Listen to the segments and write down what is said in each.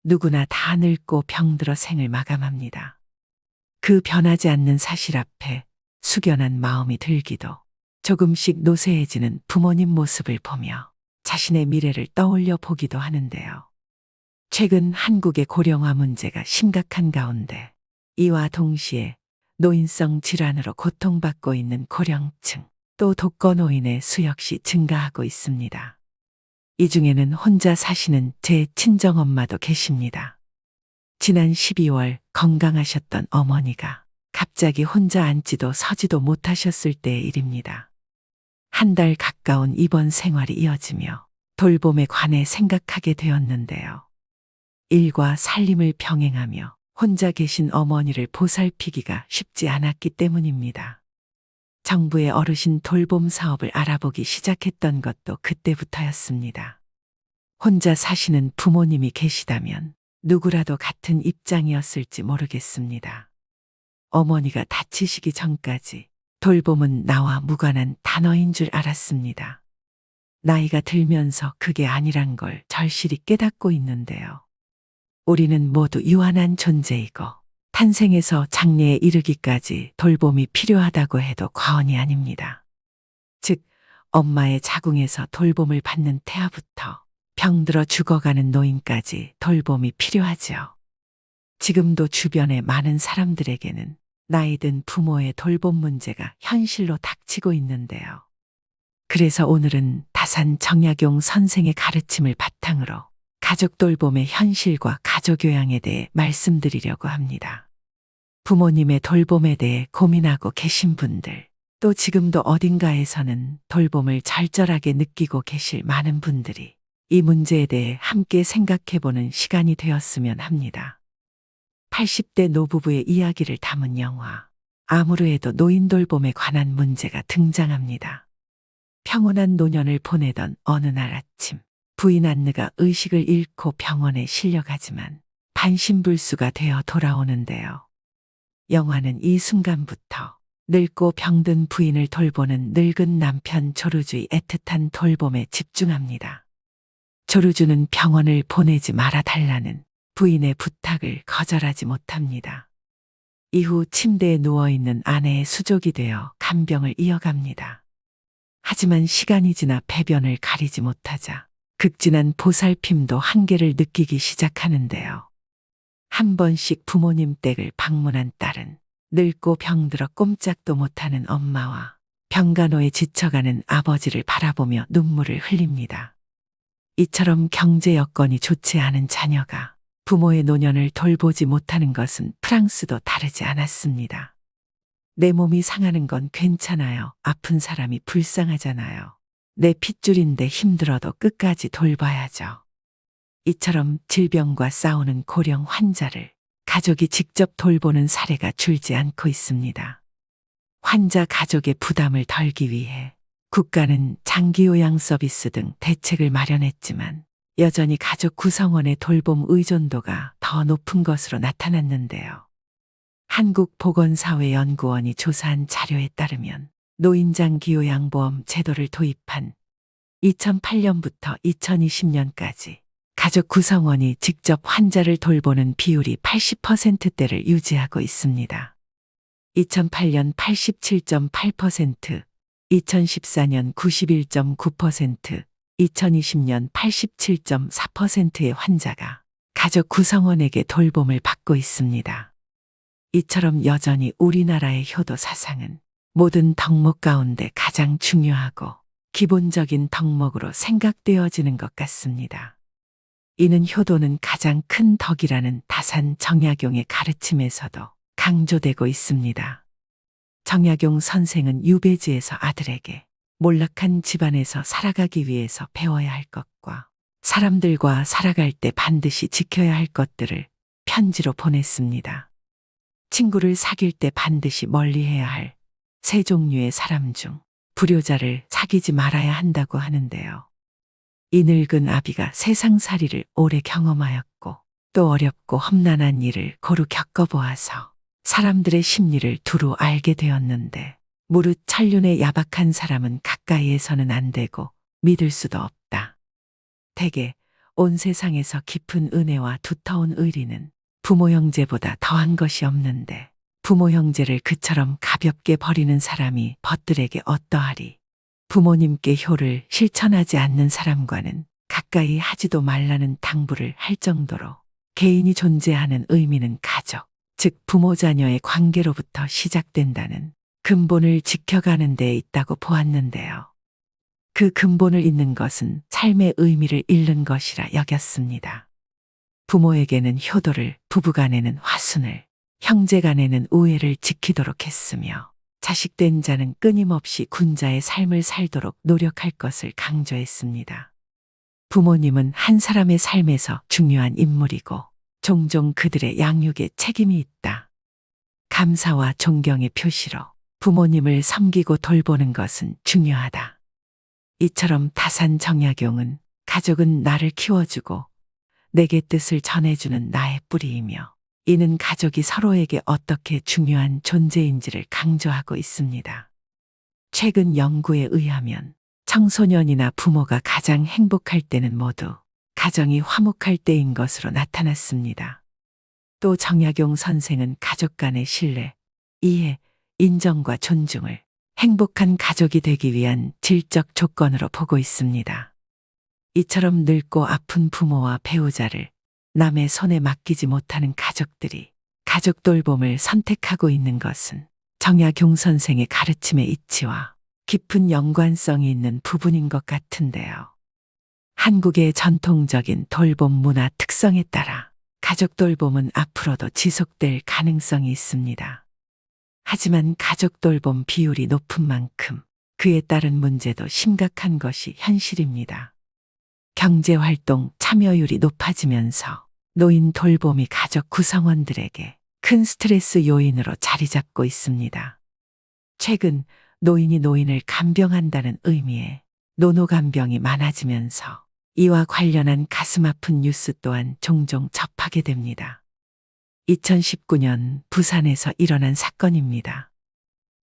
누구나 다 늙고 병들어 생을 마감합니다. 그 변하지 않는 사실 앞에 숙연한 마음이 들기도 조금씩 노쇠해지는 부모님 모습을 보며 자신의 미래를 떠올려 보기도 하는데요. 최근 한국의 고령화 문제가 심각한 가운데 이와 동시에 노인성 질환으로 고통받고 있는 고령층 또 독거노인의 수 역시 증가하고 있습니다. 이 중에는 혼자 사시는 제 친정엄마도 계십니다. 지난 12월 건강하셨던 어머니가 갑자기 혼자 앉지도 서지도 못하셨을 때의 일입니다. 한 달 가까운 입원 생활이 이어지며 돌봄에 관해 생각하게 되었는데요. 일과 살림을 병행하며 혼자 계신 어머니를 보살피기가 쉽지 않았기 때문입니다. 정부의 어르신 돌봄 사업을 알아보기 시작했던 것도 그때부터였습니다. 혼자 사시는 부모님이 계시다면 누구라도 같은 입장이었을지 모르겠습니다. 어머니가 다치시기 전까지 돌봄은 나와 무관한 단어인 줄 알았습니다. 나이가 들면서 그게 아니란 걸 절실히 깨닫고 있는데요. 우리는 모두 유한한 존재이고 탄생에서 장래에 이르기까지 돌봄이 필요하다고 해도 과언이 아닙니다. 즉, 엄마의 자궁에서 돌봄을 받는 태아부터 병들어 죽어가는 노인까지 돌봄이 필요하죠. 지금도 주변의 많은 사람들에게는 나이 든 부모의 돌봄 문제가 현실로 닥치고 있는데요. 그래서 오늘은 다산 정약용 선생의 가르침을 바탕으로 가족 돌봄의 현실과 가족교양에 대해 말씀드리려고 합니다. 부모님의 돌봄에 대해 고민하고 계신 분들, 또 지금도 어딘가에서는 돌봄을 절절하게 느끼고 계실 많은 분들이 이 문제에 대해 함께 생각해보는 시간이 되었으면 합니다. 80대 노부부의 이야기를 담은 영화 아무르에도 노인 돌봄에 관한 문제가 등장합니다. 평온한 노년을 보내던 어느 날 아침, 부인 안느가 의식을 잃고 병원에 실려가지만 반신불수가 되어 돌아오는데요. 영화는 이 순간부터 늙고 병든 부인을 돌보는 늙은 남편 조르주의 애틋한 돌봄에 집중합니다. 조르주는 병원을 보내지 말아달라는 부인의 부탁을 거절하지 못합니다. 이후 침대에 누워있는 아내의 수족이 되어 간병을 이어갑니다. 하지만 시간이 지나 배변을 가리지 못하자 극진한 보살핌도 한계를 느끼기 시작하는데요. 한 번씩 부모님 댁을 방문한 딸은 늙고 병들어 꼼짝도 못하는 엄마와 병간호에 지쳐가는 아버지를 바라보며 눈물을 흘립니다. 이처럼 경제 여건이 좋지 않은 자녀가 부모의 노년을 돌보지 못하는 것은 프랑스도 다르지 않았습니다. 내 몸이 상하는 건 괜찮아요. 아픈 사람이 불쌍하잖아요. 내 핏줄인데 힘들어도 끝까지 돌봐야죠. 이처럼 질병과 싸우는 고령 환자를 가족이 직접 돌보는 사례가 줄지 않고 있습니다. 환자 가족의 부담을 덜기 위해 국가는 장기요양 서비스 등 대책을 마련했지만 여전히 가족 구성원의 돌봄 의존도가 더 높은 것으로 나타났는데요. 한국보건사회연구원이 조사한 자료에 따르면 노인장기요양보험 제도를 도입한 2008년부터 2020년까지 가족 구성원이 직접 환자를 돌보는 비율이 80%대를 유지하고 있습니다. 2008년 87.8%, 2014년 91.9%, 2020년 87.4%의 환자가 가족 구성원에게 돌봄을 받고 있습니다. 이처럼 여전히 우리나라의 효도 사상은 모든 덕목 가운데 가장 중요하고 기본적인 덕목으로 생각되어지는 것 같습니다. 이는 효도는 가장 큰 덕이라는 다산 정약용의 가르침에서도 강조되고 있습니다. 정약용 선생은 유배지에서 아들에게 몰락한 집안에서 살아가기 위해서 배워야 할 것과 사람들과 살아갈 때 반드시 지켜야 할 것들을 편지로 보냈습니다. 친구를 사귈 때 반드시 멀리해야 할 세 종류의 사람 중 불효자를 사귀지 말아야 한다고 하는데요. 이 늙은 아비가 세상살이를 오래 경험하였고 또 어렵고 험난한 일을 고루 겪어보아서 사람들의 심리를 두루 알게 되었는데 무릇 천륜에 야박한 사람은 가까이에서는 안 되고 믿을 수도 없다. 대개 온 세상에서 깊은 은혜와 두터운 의리는 부모 형제보다 더한 것이 없는데 부모 형제를 그처럼 가볍게 버리는 사람이 벗들에게 어떠하리. 부모님께 효를 실천하지 않는 사람과는 가까이 하지도 말라는 당부를 할 정도로 개인이 존재하는 의미는 가족, 즉 부모 자녀의 관계로부터 시작된다는 근본을 지켜가는 데 있다고 보았는데요. 그 근본을 잃는 것은 삶의 의미를 잃는 것이라 여겼습니다. 부모에게는 효도를, 부부간에는 화순을, 형제간에는 우애를 지키도록 했으며 자식된 자는 끊임없이 군자의 삶을 살도록 노력할 것을 강조했습니다. 부모님은 한 사람의 삶에서 중요한 인물이고 종종 그들의 양육에 책임이 있다. 감사와 존경의 표시로 부모님을 섬기고 돌보는 것은 중요하다. 이처럼 다산 정약용은 가족은 나를 키워주고 내게 뜻을 전해주는 나의 뿌리이며 이는 가족이 서로에게 어떻게 중요한 존재인지를 강조하고 있습니다. 최근 연구에 의하면 청소년이나 부모가 가장 행복할 때는 모두 가정이 화목할 때인 것으로 나타났습니다. 또 정약용 선생은 가족 간의 신뢰, 이해, 인정과 존중을 행복한 가족이 되기 위한 질적 조건으로 보고 있습니다. 이처럼 늙고 아픈 부모와 배우자를 남의 손에 맡기지 못하는 가족들이 가족 돌봄을 선택하고 있는 것은 정약용 선생의 가르침의 이치와 깊은 연관성이 있는 부분인 것 같은데요. 한국의 전통적인 돌봄 문화 특성에 따라 가족 돌봄은 앞으로도 지속될 가능성이 있습니다. 하지만 가족 돌봄 비율이 높은 만큼 그에 따른 문제도 심각한 것이 현실입니다. 경제활동 참여율이 높아지면서 노인 돌봄이 가족 구성원들에게 큰 스트레스 요인으로 자리 잡고 있습니다. 최근 노인이 노인을 간병한다는 의미의 노노간병이 많아지면서 이와 관련한 가슴 아픈 뉴스 또한 종종 접하게 됩니다. 2019년 부산에서 일어난 사건입니다.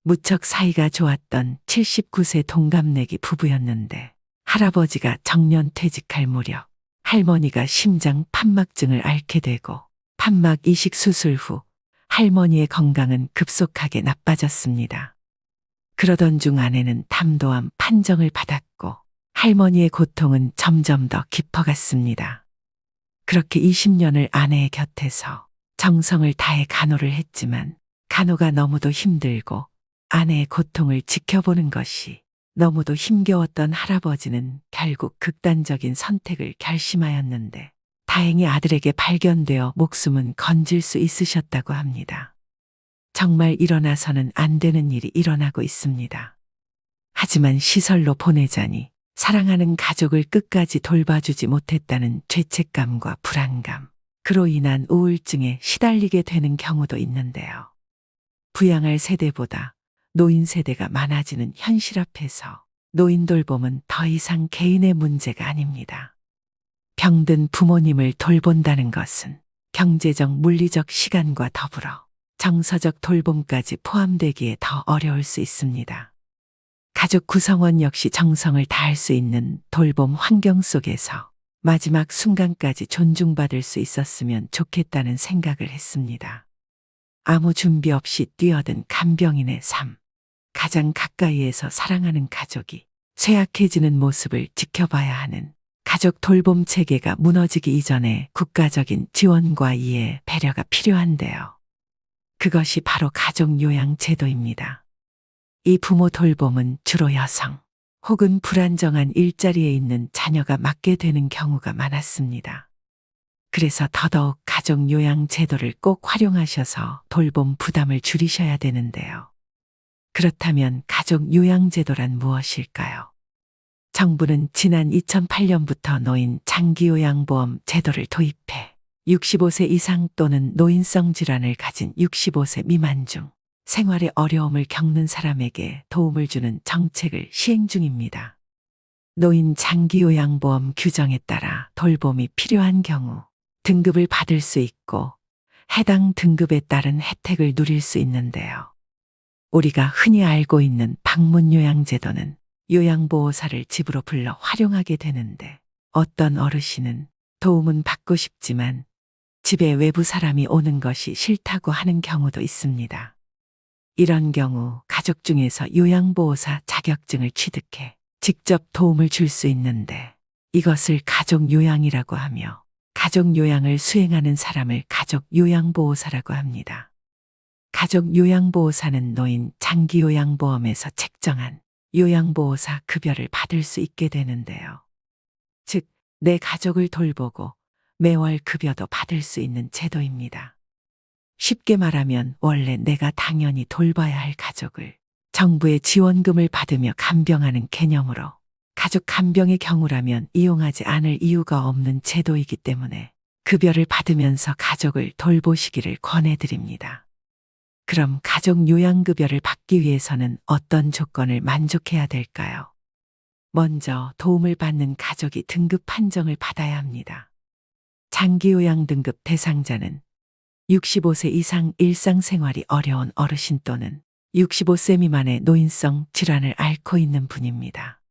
무척 사이가 좋았던 79세 동갑내기 부부였는데 할아버지가 정년 퇴직할 무렵 할머니가 심장 판막증을 앓게 되고 판막 이식 수술 후 할머니의 건강은 급속하게 나빠졌습니다. 그러던 중 아내는 담도암 판정을 받았고 할머니의 고통은 점점 더 깊어갔습니다. 그렇게 20년을 아내의 곁에서 정성을 다해 간호를 했지만 간호가 너무도 힘들고 아내의 고통을 지켜보는 것이 너무도 힘겨웠던 할아버지는 결국 극단적인 선택을 결심하였는데 다행히 아들에게 발견되어 목숨은 건질 수 있으셨다고 합니다. 정말 일어나서는 안 되는 일이 일어나고 있습니다. 하지만 시설로 보내자니 사랑하는 가족을 끝까지 돌봐주지 못했다는 죄책감과 불안감, 그로 인한 우울증에 시달리게 되는 경우도 있는데요. 부양할 세대보다 노인 세대가 많아지는 현실 앞에서 노인 돌봄은 더 이상 개인의 문제가 아닙니다. 병든 부모님을 돌본다는 것은 경제적, 물리적 시간과 더불어 정서적 돌봄까지 포함되기에 더 어려울 수 있습니다. 가족 구성원 역시 정성을 다할 수 있는 돌봄 환경 속에서 마지막 순간까지 존중받을 수 있었으면 좋겠다는 생각을 했습니다. 아무 준비 없이 뛰어든 간병인의 삶, 가장 가까이에서 사랑하는 가족이 쇠약해지는 모습을 지켜봐야 하는 가족 돌봄 체계가 무너지기 이전에 국가적인 지원과 이해, 배려가 필요한데요. 그것이 바로 가족 요양 제도입니다. 이 부모 돌봄은 주로 여성 혹은 불안정한 일자리에 있는 자녀가 맡게 되는 경우가 많았습니다. 그래서 더더욱 가족 요양 제도를 꼭 활용하셔서 돌봄 부담을 줄이셔야 되는데요. 그렇다면 가족 요양 제도란 무엇일까요? 정부는 지난 2008년부터 노인 장기요양보험 제도를 도입해 65세 이상 또는 노인성 질환을 가진 65세 미만 중 생활에 어려움을 겪는 사람에게 도움을 주는 정책을 시행 중입니다. 노인 장기요양보험 규정에 따라 돌봄이 필요한 경우 등급을 받을 수 있고 해당 등급에 따른 혜택을 누릴 수 있는데요. 우리가 흔히 알고 있는 방문요양제도는 요양보호사를 집으로 불러 활용하게 되는데 어떤 어르신은 도움은 받고 싶지만 집에 외부 사람이 오는 것이 싫다고 하는 경우도 있습니다. 이런 경우 가족 중에서 요양보호사 자격증을 취득해 직접 도움을 줄 수 있는데 이것을 가족 요양이라고 하며 가족 요양을 수행하는 사람을 가족 요양보호사라고 합니다. 가족 요양보호사는 노인 장기요양보험에서 책정한 요양보호사 급여를 받을 수 있게 되는데요. 즉, 내 가족을 돌보고 매월 급여도 받을 수 있는 제도입니다. 쉽게 말하면 원래 내가 당연히 돌봐야 할 가족을 정부의 지원금을 받으며 간병하는 개념으로 가족 간병의 경우라면 이용하지 않을 이유가 없는 제도이기 때문에 급여를 받으면서 가족을 돌보시기를 권해드립니다. 그럼 가족 요양급여를 받기 위해서는 어떤 조건을 만족해야 될까요? 먼저 도움을 받는 가족이 등급 판정을 받아야 합니다. 장기요양 등급 대상자는 65세 이상 일상생활이 어려운 어르신 또는 65세 미만의 노인성 질환을 앓고 있는 분입니다.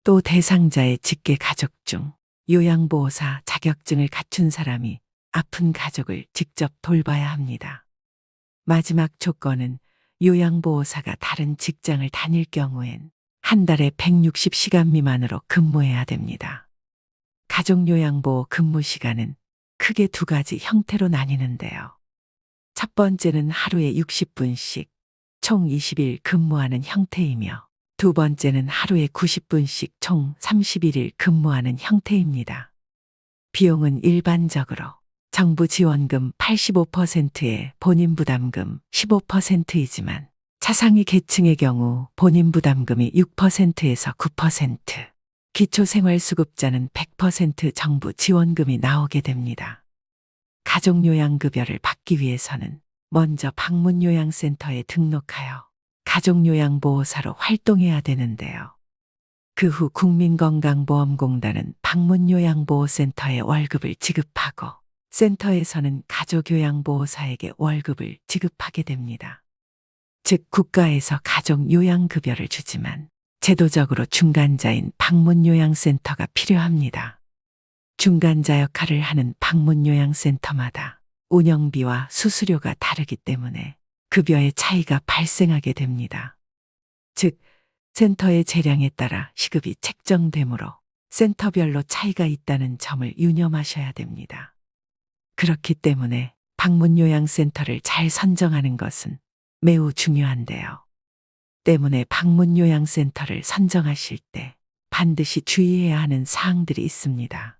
또 대상자의 직계 가족 중 요양보호사 자격증을 갖춘 사람이 아픈 가족을 직접 돌봐야 합니다. 마지막 조건은 요양보호사가 다른 직장을 다닐 경우엔 한 달에 160시간 미만으로 근무해야 됩니다. 가족요양보호 근무 시간은 크게 두 가지 형태로 나뉘는데요. 첫 번째는 하루에 60분씩 총 20일 근무하는 형태이며 두 번째는 하루에 90분씩 총 31일 근무하는 형태입니다. 비용은 일반적으로 정부 지원금 85%에 본인 부담금 15%이지만 차상위 계층의 경우 본인 부담금이 6%에서 9%, 기초생활수급자는 100% 정부 지원금이 나오게 됩니다. 가족요양급여를 받기 위해서는 먼저 방문요양센터에 등록하여 가족요양보호사로 활동해야 되는데요. 그 후 국민건강보험공단은 방문요양보호센터에 월급을 지급하고 센터에서는 가족요양보호사에게 월급을 지급하게 됩니다. 즉 국가에서 가족요양급여를 주지만 제도적으로 중간자인 방문요양센터가 필요합니다. 중간자 역할을 하는 방문요양센터마다 운영비와 수수료가 다르기 때문에 급여의 차이가 발생하게 됩니다. 즉, 센터의 재량에 따라 시급이 책정되므로 센터별로 차이가 있다는 점을 유념하셔야 됩니다. 그렇기 때문에 방문요양센터를 잘 선정하는 것은 매우 중요한데요. 때문에 방문요양센터를 선정하실 때 반드시 주의해야 하는 사항들이 있습니다.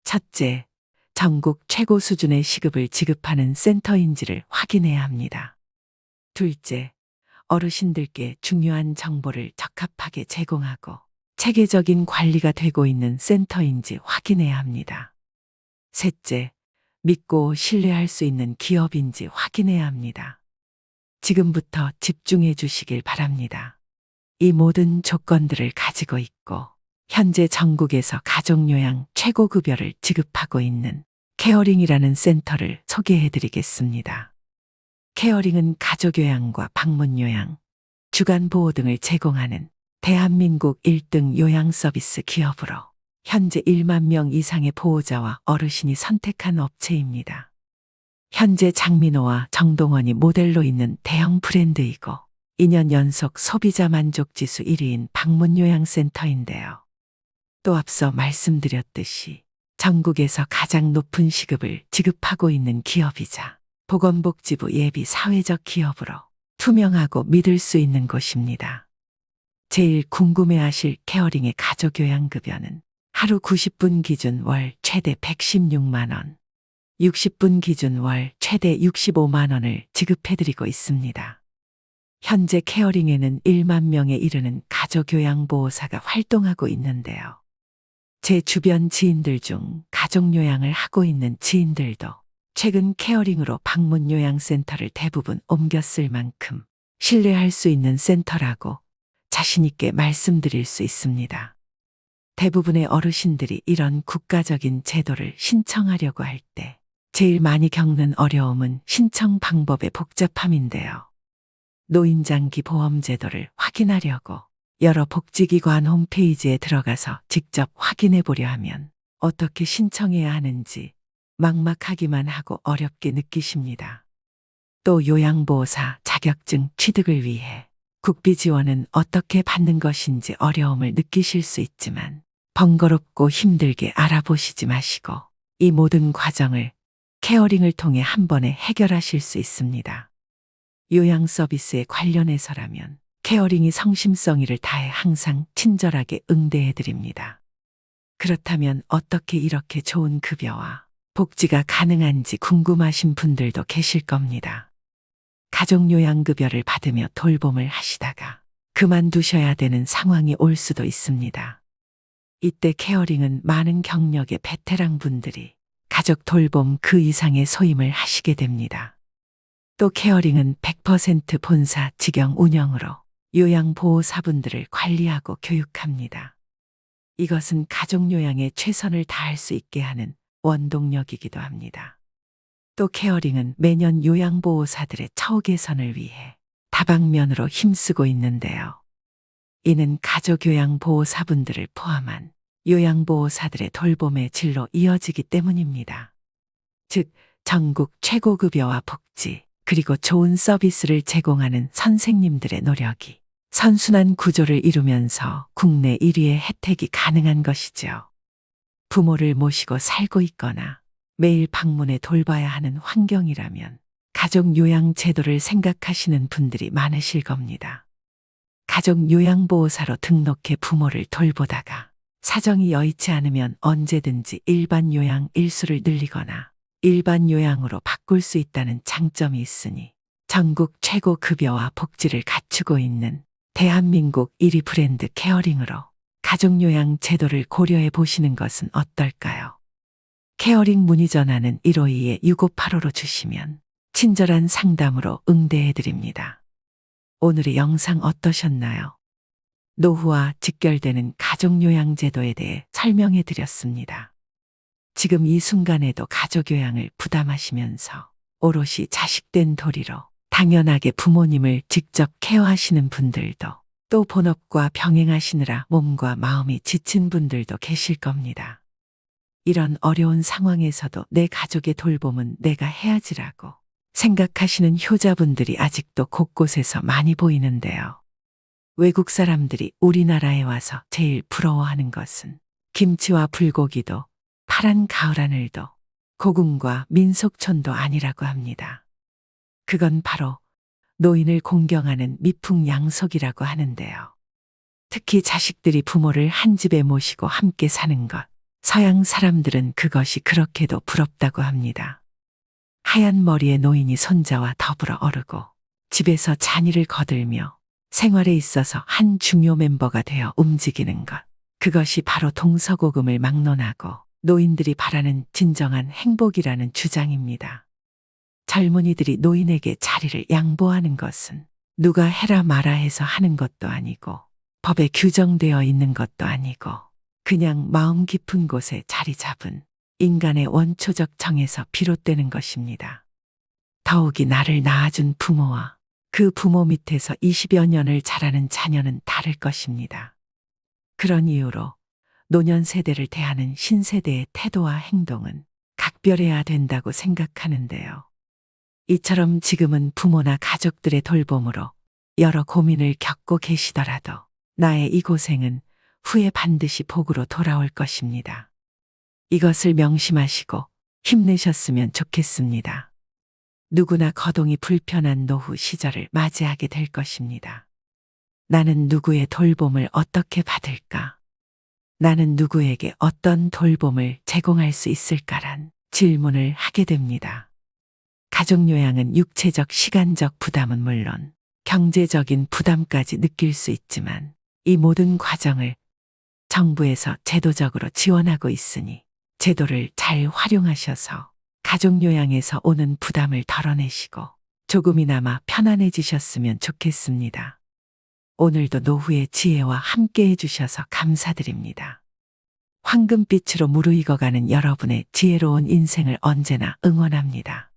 첫째, 전국 최고 수준의 시급을 지급하는 센터인지를 확인해야 합니다. 둘째, 어르신들께 중요한 정보를 적합하게 제공하고 체계적인 관리가 되고 있는 센터인지 확인해야 합니다. 셋째, 믿고 신뢰할 수 있는 기업인지 확인해야 합니다. 지금부터 집중해 주시길 바랍니다. 이 모든 조건들을 가지고 있고 현재 전국에서 가족요양 최고급여를 지급하고 있는 케어링이라는 센터를 소개해 드리겠습니다. 케어링은 가족요양과 방문요양, 주간보호 등을 제공하는 대한민국 1등 요양서비스 기업으로 현재 1만 명 이상의 보호자와 어르신이 선택한 업체입니다. 현재 장민호와 정동원이 모델로 있는 대형 브랜드이고 2년 연속 소비자 만족지수 1위인 방문요양센터인데요. 또 앞서 말씀드렸듯이 전국에서 가장 높은 시급을 지급하고 있는 기업이자 보건복지부 예비 사회적 기업으로 투명하고 믿을 수 있는 곳입니다. 제일 궁금해하실 케어링의 가족요양급여는 하루 90분 기준 월 최대 116만 원, 60분 기준 월 최대 65만 원을 지급해드리고 있습니다. 현재 케어링에는 1만 명에 이르는 가족요양보호사가 활동하고 있는데요. 제 주변 지인들 중 가족요양을 하고 있는 지인들도 최근 케어링으로 방문요양센터를 대부분 옮겼을 만큼 신뢰할 수 있는 센터라고 자신있게 말씀드릴 수 있습니다. 대부분의 어르신들이 이런 국가적인 제도를 신청하려고 할 때 제일 많이 겪는 어려움은 신청 방법의 복잡함인데요. 노인장기 보험제도를 확인하려고 여러 복지기관 홈페이지에 들어가서 직접 확인해 보려 하면 어떻게 신청해야 하는지 막막하기만 하고 어렵게 느끼십니다. 또 요양보호사 자격증 취득을 위해 국비 지원은 어떻게 받는 것인지 어려움을 느끼실 수 있지만 번거롭고 힘들게 알아보시지 마시고 이 모든 과정을 케어링을 통해 한 번에 해결하실 수 있습니다. 요양 서비스에 관련해서라면 케어링이 성심성의를 다해 항상 친절하게 응대해 드립니다. 그렇다면 어떻게 이렇게 좋은 급여와 복지가 가능한지 궁금하신 분들도 계실 겁니다. 가족요양급여를 받으며 돌봄을 하시다가 그만두셔야 되는 상황이 올 수도 있습니다. 이때 케어링은 많은 경력의 베테랑 분들이 가족 돌봄 그 이상의 소임을 하시게 됩니다. 또 케어링은 100% 본사 직영 운영으로 요양보호사분들을 관리하고 교육합니다. 이것은 가족요양에 최선을 다할 수 있게 하는 원동력이기도 합니다. 또 케어링은 매년 요양보호사들의 처우 개선을 위해 다방면으로 힘쓰고 있는데요. 이는 가족요양보호사분들을 포함한 요양보호사들의 돌봄의 질로 이어지기 때문입니다. 즉, 전국 최고급여와 복지, 그리고 좋은 서비스를 제공하는 선생님들의 노력이 선순환 구조를 이루면서 국내 1위의 혜택이 가능한 것이죠. 부모를 모시고 살고 있거나 매일 방문해 돌봐야 하는 환경이라면 가족 요양 제도를 생각하시는 분들이 많으실 겁니다. 가족 요양보호사로 등록해 부모를 돌보다가 사정이 여의치 않으면 언제든지 일반 요양 일수를 늘리거나 일반 요양으로 바꿀 수 있다는 장점이 있으니 전국 최고 급여와 복지를 갖추고 있는 대한민국 1위 브랜드 케어링으로 가족요양 제도를 고려해 보시는 것은 어떨까요? 케어링 문의 전화는 152-6585로 주시면 친절한 상담으로 응대해 드립니다. 오늘의 영상 어떠셨나요? 노후와 직결되는 가족요양 제도에 대해 설명해 드렸습니다. 지금 이 순간에도 가족요양을 부담하시면서 오롯이 자식된 도리로 당연하게 부모님을 직접 케어하시는 분들도 또 본업과 병행하시느라 몸과 마음이 지친 분들도 계실 겁니다. 이런 어려운 상황에서도 내 가족의 돌봄은 내가 해야지라고 생각하시는 효자분들이 아직도 곳곳에서 많이 보이는데요. 외국 사람들이 우리나라에 와서 제일 부러워하는 것은 김치와 불고기도 파란 가을 하늘도 고궁과 민속촌도 아니라고 합니다. 그건 바로 노인을 공경하는 미풍양속이라고 하는데요. 특히 자식들이 부모를 한 집에 모시고 함께 사는 것, 서양 사람들은 그것이 그렇게도 부럽다고 합니다. 하얀 머리의 노인이 손자와 더불어 어르고 집에서 잔일을 거들며 생활에 있어서 한 중요 멤버가 되어 움직이는 것, 그것이 바로 동서고금을 막론하고 노인들이 바라는 진정한 행복이라는 주장입니다. 젊은이들이 노인에게 자리를 양보하는 것은 누가 해라 마라 해서 하는 것도 아니고 법에 규정되어 있는 것도 아니고 그냥 마음 깊은 곳에 자리 잡은 인간의 원초적 정에서 비롯되는 것입니다. 더욱이 나를 낳아준 부모와 그 부모 밑에서 20여 년을 자라는 자녀는 다를 것입니다. 그런 이유로 노년 세대를 대하는 신세대의 태도와 행동은 각별해야 된다고 생각하는데요. 이처럼 지금은 부모나 가족들의 돌봄으로 여러 고민을 겪고 계시더라도 나의 이 고생은 후에 반드시 복으로 돌아올 것입니다. 이것을 명심하시고 힘내셨으면 좋겠습니다. 누구나 거동이 불편한 노후 시절을 맞이하게 될 것입니다. 나는 누구의 돌봄을 어떻게 받을까? 나는 누구에게 어떤 돌봄을 제공할 수 있을까란 질문을 하게 됩니다. 가족요양은 육체적, 시간적 부담은 물론 경제적인 부담까지 느낄 수 있지만 이 모든 과정을 정부에서 제도적으로 지원하고 있으니 제도를 잘 활용하셔서 가족요양에서 오는 부담을 덜어내시고 조금이나마 편안해지셨으면 좋겠습니다. 오늘도 노후의 지혜와 함께 해주셔서 감사드립니다. 황금빛으로 무르익어가는 여러분의 지혜로운 인생을 언제나 응원합니다.